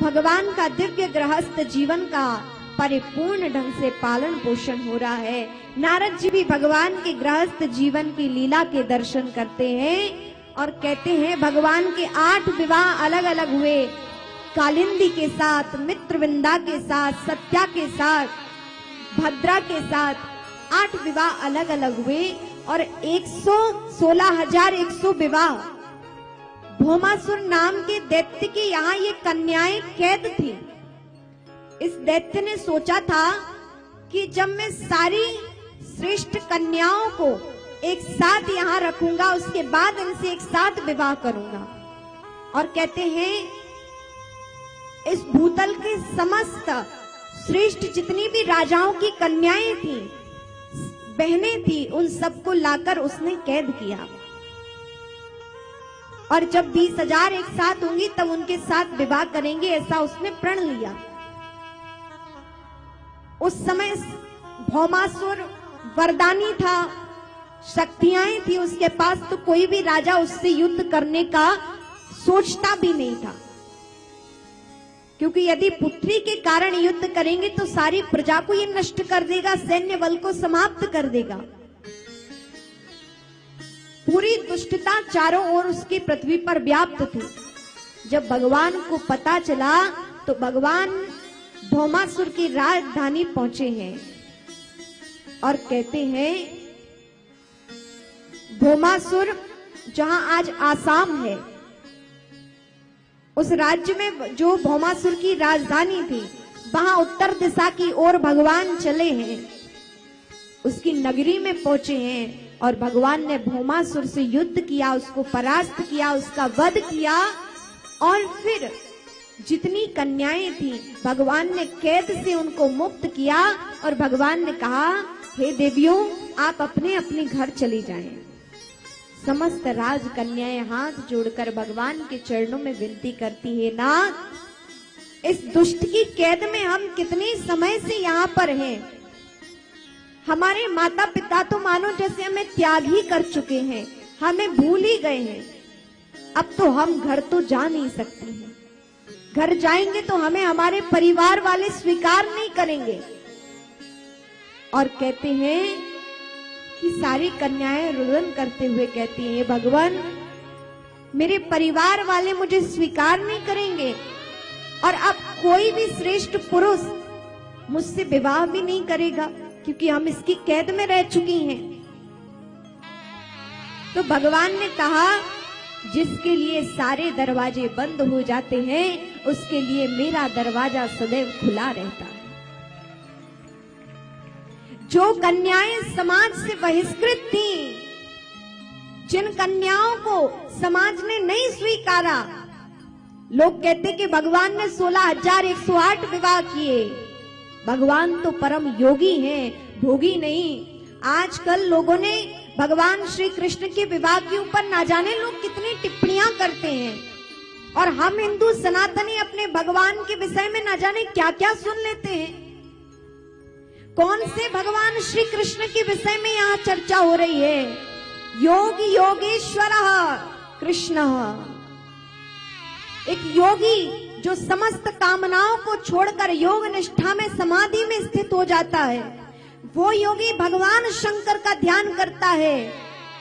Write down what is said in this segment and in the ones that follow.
भगवान का दिव्य गृहस्थ जीवन का परिपूर्ण ढंग से पालन पोषण हो रहा है। नारद जी भी भगवान के गृहस्थ जीवन की लीला के दर्शन करते हैं और कहते हैं भगवान के 8 विवाह अलग अलग हुए। कालिंदी के साथ, मित्रविंदा के साथ, सत्या के साथ, भद्रा के साथ 8 विवाह अलग अलग हुए और 116,100 विवाह भौमासुर नाम के दैत्य की यहाँ ये कन्याएं कैद थी। इस दैत्य ने सोचा था कि जब मैं सारी श्रेष्ठ कन्याओं को एक साथ यहाँ रखूंगा उसके बाद इनसे एक साथ विवाह करूंगा। और कहते हैं इस भूतल के समस्त श्रेष्ठ जितनी भी राजाओं की कन्याएं थी, बहनें थी, उन सबको लाकर उसने कैद किया। और जब 20,000 एक साथ होंगी तब उनके साथ विवाह करेंगे, ऐसा उसने प्रण लिया। उस समय भौमासुर वरदानी था, शक्तियां थी उसके पास, तो कोई भी राजा उससे युद्ध करने का सोचता भी नहीं था, क्योंकि यदि पुत्री के कारण युद्ध करेंगे तो सारी प्रजा को ये नष्ट कर देगा, सैन्य बल को समाप्त कर देगा। पूरी दुष्टता चारों ओर उसकी पृथ्वी पर व्याप्त थी। जब भगवान को पता चला तो भगवान भौमासुर की राजधानी पहुंचे हैं और कहते हैं भौमासुर जहां आज आसाम है, उस राज्य में जो भौमासुर की राजधानी थी, वहां उत्तर दिशा की ओर भगवान चले हैं, उसकी नगरी में पहुंचे हैं और भगवान ने भौमासुर से युद्ध किया, उसको परास्त किया, उसका वध किया। और फिर जितनी कन्याएं थी भगवान ने कैद से उनको मुक्त किया और भगवान ने कहा हे देवियों आप अपने अपने घर चली जाएं। समस्त राजकन्याएं हाथ जोड़कर भगवान के चरणों में विनती करती है, नाथ इस दुष्ट की कैद में हम कितने समय से यहाँ पर हैं, हमारे माता पिता तो मानो जैसे हमें त्याग ही कर चुके हैं, हमें भूल ही गए हैं, अब तो हम घर तो जा नहीं सकते हैं, घर जाएंगे तो हमें हमारे परिवार वाले स्वीकार नहीं करेंगे। और कहते हैं कि सारी कन्याएं रुदन करते हुए कहती हैं भगवान मेरे परिवार वाले मुझे स्वीकार नहीं करेंगे और अब कोई भी श्रेष्ठ पुरुष मुझसे विवाह भी नहीं करेगा, क्योंकि हम इसकी कैद में रह चुकी हैं। तो भगवान ने कहा जिसके लिए सारे दरवाजे बंद हो जाते हैं उसके लिए मेरा दरवाजा सदैव खुला रहता है। जो कन्याएं समाज से बहिष्कृत थी, जिन कन्याओं को समाज ने नहीं स्वीकारा, लोग कहते कि भगवान ने 16,108 विवाह किए, भगवान तो परम योगी हैं, भोगी नहीं। आजकल लोगों ने भगवान श्री कृष्ण के विवाह के ऊपर ना जाने लोग कितनी टिप्पणियां करते हैं, और हम हिंदू सनातनी अपने भगवान के विषय में ना जाने क्या क्या सुन लेते हैं। कौन से भगवान श्री कृष्ण के विषय में यहाँ चर्चा हो रही है? योग योगेश्वर कृष्ण, एक योगी जो समस्त कामनाओं को छोड़कर योग निष्ठा में समाधि में स्थित हो जाता है, वो योगी भगवान शंकर का ध्यान करता है।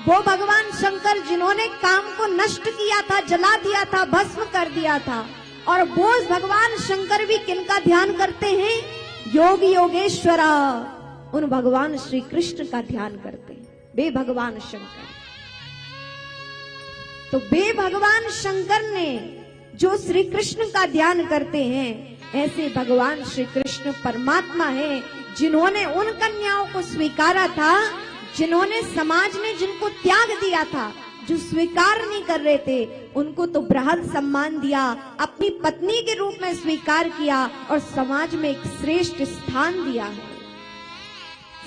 वो भगवान शंकर जिन्होंने काम को नष्ट किया था, जला दिया था, भस्म कर दिया था, और वो भगवान शंकर भी किनका ध्यान करते हैं? योग योगेश्वरा, उन भगवान श्री कृष्ण का ध्यान करते हैं, वे भगवान शंकर। तो वे भगवान शंकर ने जो श्री कृष्ण का ध्यान करते हैं, ऐसे भगवान श्री कृष्ण परमात्मा है जिन्होंने उन कन्याओं को स्वीकारा था, जिन्होंने समाज ने जिनको त्याग दिया था, जो स्वीकार नहीं कर रहे थे, उनको तो बृहद सम्मान दिया, अपनी पत्नी के रूप में स्वीकार किया और समाज में एक श्रेष्ठ स्थान दिया है।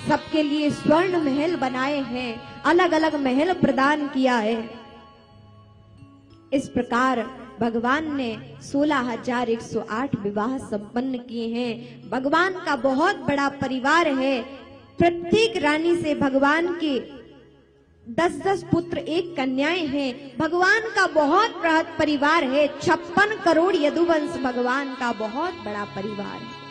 सबके लिए स्वर्ण महल बनाए हैं, अलग अलग महल प्रदान किया है। इस प्रकार भगवान ने 16,108 विवाह संपन्न किए हैं। भगवान का बहुत बड़ा परिवार है। प्रत्येक रानी से भगवान के 10-10 पुत्र, 1 कन्याएं हैं। भगवान का बहुत बृहद परिवार है। 56 करोड़ यदुवंश भगवान का बहुत बड़ा परिवार है।